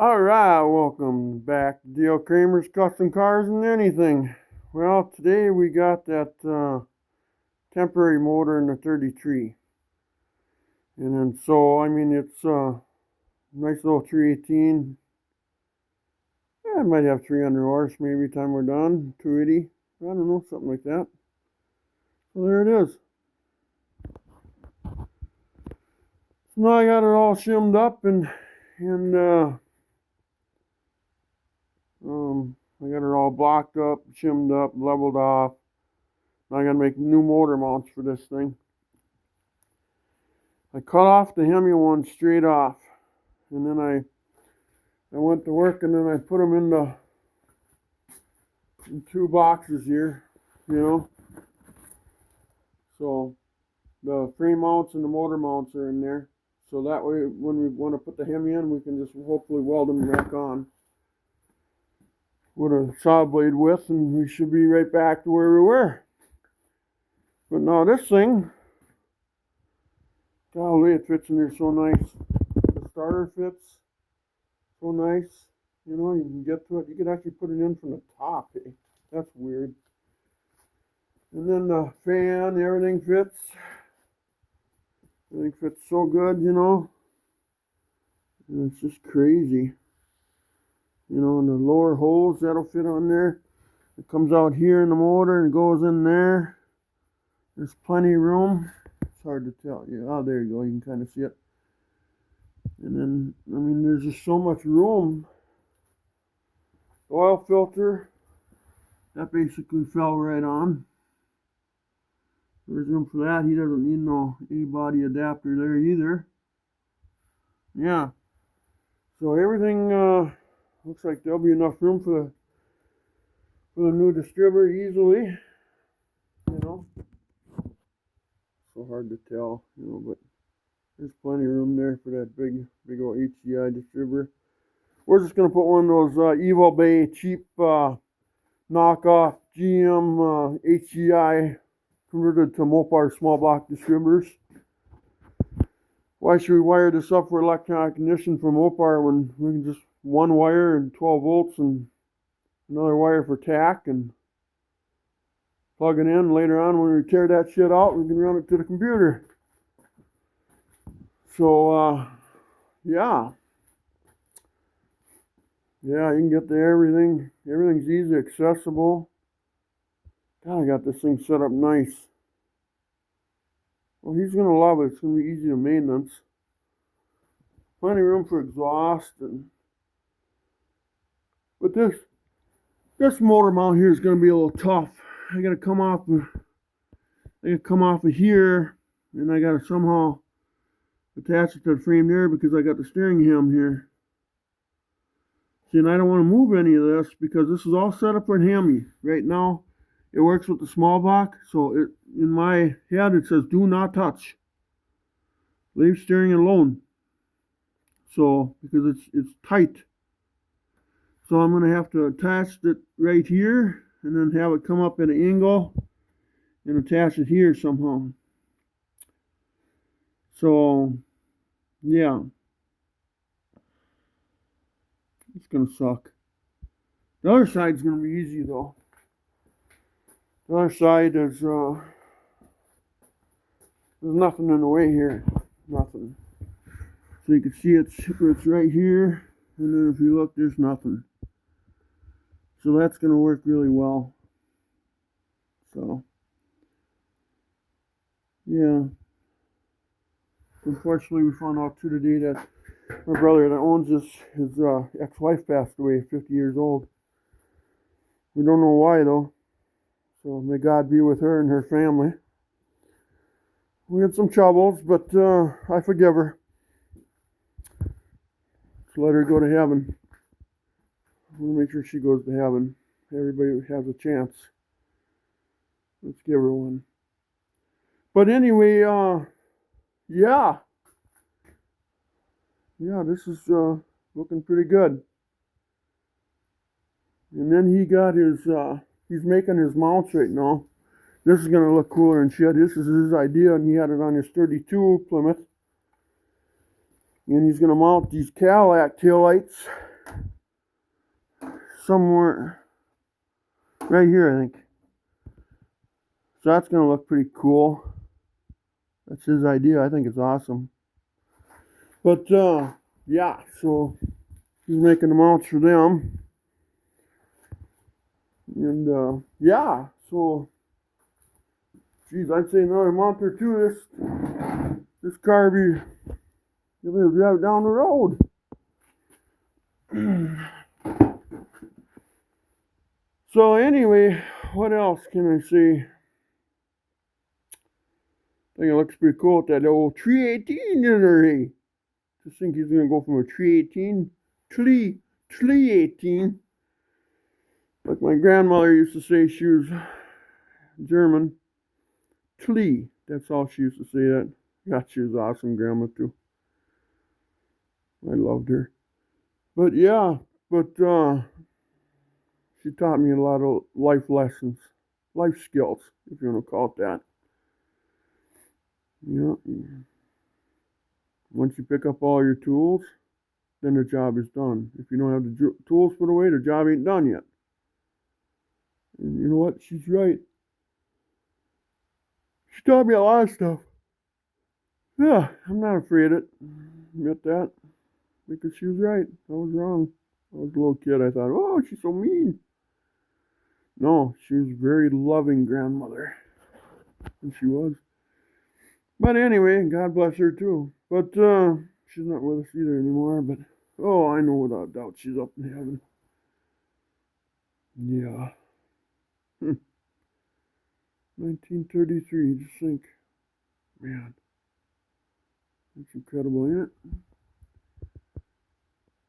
Alright, welcome back to Dale Kramer's Custom Cars and Anything. Well, today we got that temporary motor in the 33. And then it's a nice little 318. Yeah, it might have 300 horse maybe time we're done. 280. I don't know, something like that. So there it is. So now I got it all shimmed up and I got it all blocked up, shimmed up, leveled off. Now I gotta make new motor mounts for this thing. I cut off the Hemi one straight off, and then I went to work, and then I put them in two boxes here, So the frame mounts and the motor mounts are in there. So that way, when we want to put the Hemi in, we can just hopefully weld them back on with a saw blade width, and we should be right back to where we were. But now this thing, golly, it fits in there so nice. The starter fits so nice. You can get to it. You could actually put it in from the top. Eh? That's weird. And then the fan, everything fits. Everything fits so good, And it's just crazy. And the lower holes, that'll fit on there. It comes out here in the motor and goes in there. There's plenty of room. It's hard to tell. Yeah, oh, there you go. You can kind of see it. And then, there's just so much room. The oil filter, that basically fell right on. There's room for that. He doesn't need no A-body adapter there either. Yeah. So everything looks like there'll be enough room for the new distributor easily. So hard to tell, but there's plenty of room there for that big old HDI distributor. We're just going to put one of those Evo Bay cheap knockoff GM HDI converted to Mopar small block distributors. Why should we wire this up for electronic ignition from Mopar when we can just one wire and 12 volts and another wire for tack and plug it in? Later on, when we tear that shit out, we can run it to the computer. So, yeah, you can get to everything. Everything's easy, accessible. God, I got this thing set up nice. Well, he's going to love it. It's going to be easy to maintenance. Plenty of room for exhaust. But this motor mount here is going to be a little tough. I got to come off of here, and I got to somehow attach it to the frame there because I got the steering ham here. See, and I don't want to move any of this because this is all set up for a Hemi. Right now, it works with the small block, so in my head it says do not touch. Leave steering alone. So, because it's tight. So I'm going to have to attach it right here and then have it come up at an angle and attach it here somehow. So, yeah. It's going to suck. The other side's going to be easy though. The other side is, there's nothing in the way here. Nothing. So you can see it's right here. And then if you look, there's nothing. So that's going to work really well. So, yeah. Unfortunately, we found out too today that my brother that owns this, his ex-wife passed away, 50 years old. We don't know why though. So may God be with her and her family. We had some troubles, but I forgive her. Let's let her go to heaven. I want to make sure she goes to heaven. Everybody has a chance. Let's give her one. But anyway, yeah, this is looking pretty good. And then he got his, he's making his mounts right now. This is going to look cooler and shit. This is his idea, and he had it on his 32 Plymouth. And he's going to mount these Cadillac taillights somewhere right here, I think. So that's gonna look pretty cool. That's his idea. I think it's awesome. But yeah, so he's making the mounts for them. And yeah, so geez, I'd say another month or two, this car will be, you'll be able to drive it down the road. So anyway, what else can I say? I think it looks pretty cool with that old 318 in there, hey. Just think he's gonna go from a 318 318. Like my grandmother used to say, she was German. Tlee. That's all she used to say that. God, she was awesome grandma too. I loved her. But yeah, she taught me a lot of life lessons, life skills, if you want to call it that. Yeah. Once you pick up all your tools, then the job is done. If you don't have the tools put away, the job ain't done yet. And you know what? She's right. She taught me a lot of stuff. Yeah, I'm not afraid of it. Admit that. Because she was right. I was wrong. I was a little kid. I thought, oh, she's so mean. No, she was a very loving grandmother. And she was. But anyway, God bless her too. But she's not with us either anymore. But oh, I know without a doubt she's up in heaven. Yeah. 1933, just think. Man. That's incredible, ain't it?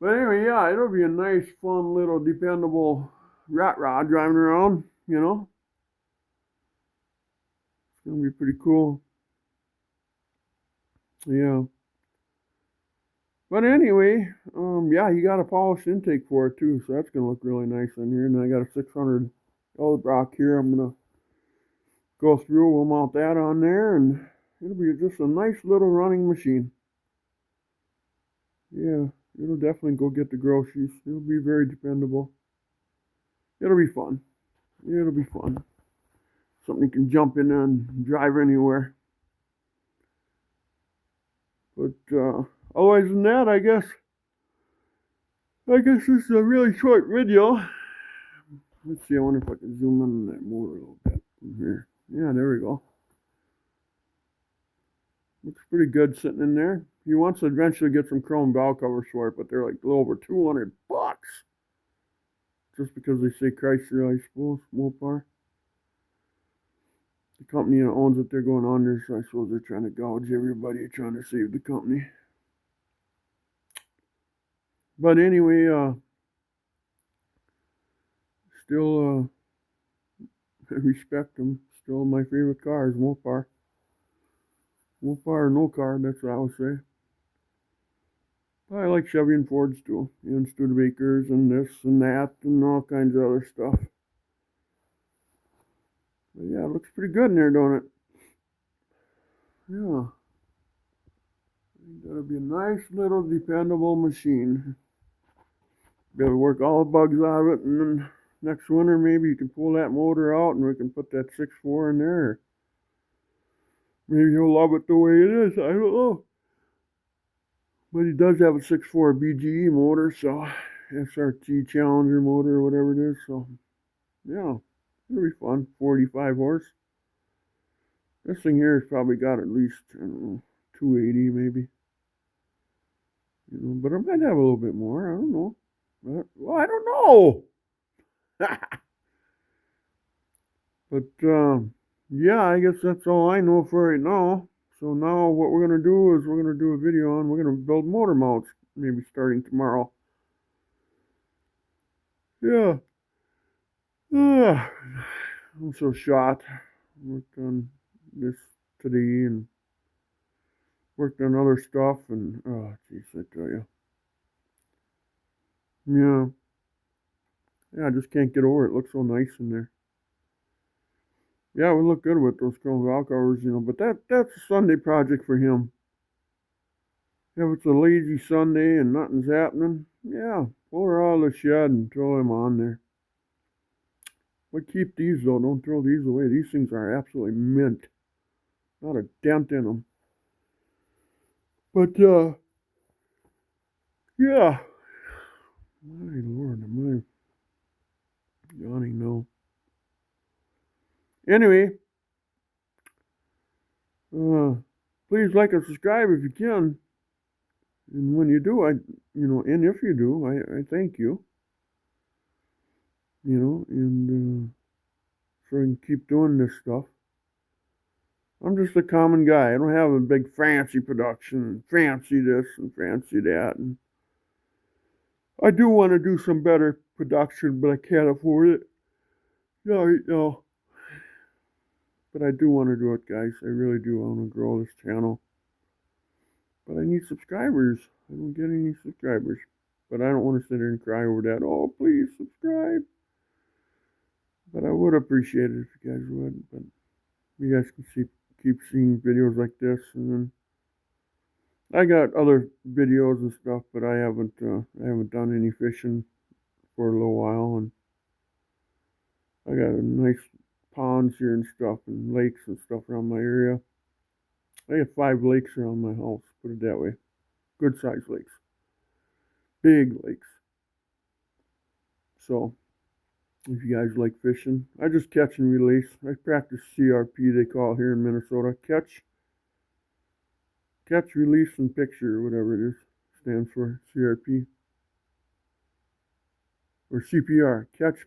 But anyway, yeah, it'll be a nice, fun, little, dependable rat rod driving around, you know. It's going to be pretty cool. Yeah. But anyway, yeah, you got a polished intake for it too, so that's going to look really nice in here. And I got a 600 old rock here. I'm going to go through, we'll mount that on there, and it'll be just a nice little running machine. Yeah, it'll definitely go get the groceries. It'll be very dependable. It'll be fun. It'll be fun. Something you can jump in and drive anywhere. But otherwise than that, I guess this is a really short video. Let's see, I wonder if I can zoom in on that motor a little bit from here. Yeah, there we go. Looks pretty good sitting in there. He wants to eventually get some chrome valve covers for it, but they're like a little over $200. Just because they say Chrysler, I suppose, Mopar. The company that owns it, they're going under, so I suppose they're trying to gouge everybody, trying to save the company. But anyway, still I respect them. Still my favorite car is Mopar. Mopar or no car, that's what I would say. But I like Chevy and Fords too. And Studebakers and this and that and all kinds of other stuff. But yeah, it looks pretty good in there, don't it? Yeah. That'll be a nice little dependable machine. Be able to work all the bugs out of it, and then next winter maybe you can pull that motor out and we can put that 6.4 in there. Maybe he'll love it the way it is. I don't know. But he does have a 6.4 BGE motor, so SRT Challenger motor or whatever it is. So yeah, it'll be fun. 45 horse. This thing here has probably got at least, I don't know, 280 maybe. You know, but I might have a little bit more. I don't know. Well, I don't know. But yeah, I guess that's all I know for right now. So now what we're going to do is we're going to do a video on, we're going to build motor mounts, maybe starting tomorrow. Yeah. I'm so shot. Worked on this today and worked on other stuff, and oh jeez, I tell you. Yeah, I just can't get over it. It looks so nice in there. Yeah, it would look good with those chrome valve covers, you know, but that's a Sunday project for him. If it's a lazy Sunday and nothing's happening, Yeah, pull her out of the shed and throw them on there. But keep these though. Don't throw these away. These things are absolutely mint. Not a dent in them. But yeah. My lord, am I yawning now? Anyway, please like and subscribe if you can. And when you do, and if you do, I thank you. And so I can keep doing this stuff. I'm just a common guy. I don't have a big fancy production, fancy this and fancy that. And I do want to do some better production, but I can't afford it. No. But I do want to do it, guys. I really do. I want to grow this channel. But I need subscribers. I don't get any subscribers. But I don't want to sit there and cry over that. Oh, please subscribe. But I would appreciate it if you guys would. But you guys can keep seeing videos like this. And then I got other videos and stuff, but I haven't done any fishing for a little while. And I got a nice ponds here and stuff and lakes and stuff around my area. I got 5 lakes around my house, put it that way. Good sized lakes. Big lakes. So, if you guys like fishing, I just catch and release. I practice CRP, they call it here in Minnesota. Catch, release, and picture, or whatever it is. Stands for CRP. Or CPR. Catch,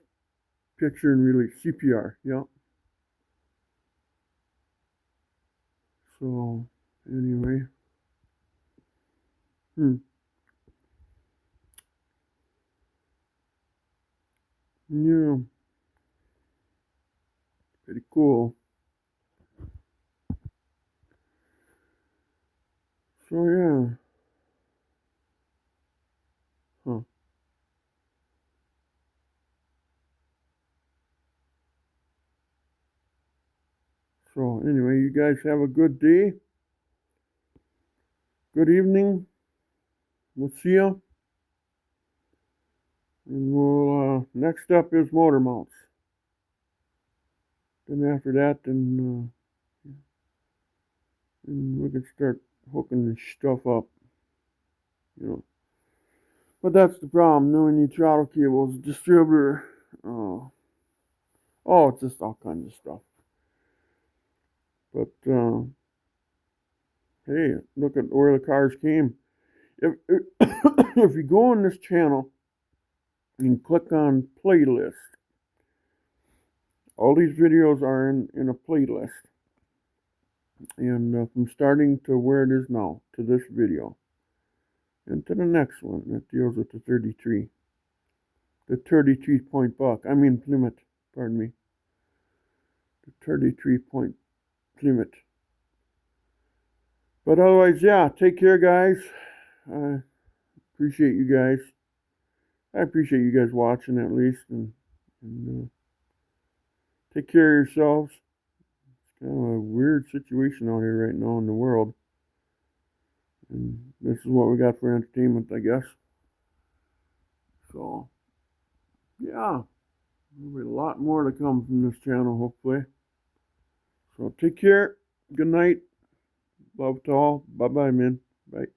picture, and release. CPR, yeah. So, anyway. Yeah. Pretty cool. So, yeah. Huh. So, anyway, you guys have a good day. Good evening. We'll see you. And we'll, next up is motor mounts. Then after that, then we can start hooking stuff up. But that's the problem. Knowing your throttle cables, distributor, it's just all kinds of stuff. But hey, look at where the cars came. If you go on this channel and click on playlist, all these videos are in a playlist. And from starting to where it is now, to this video, and to the next one that deals with the 33. The 33 point buck. I mean Plymouth, pardon me. The 33 point Plymouth. But otherwise, yeah, take care, guys. I appreciate you guys. I appreciate you guys watching at least. And take care of yourselves. It's kind of a weird situation out here right now in the world. And this is what we got for entertainment, I guess. So, yeah. There'll be a lot more to come from this channel, hopefully. So, take care. Good night. Love to all. Bye-bye, man. Bye.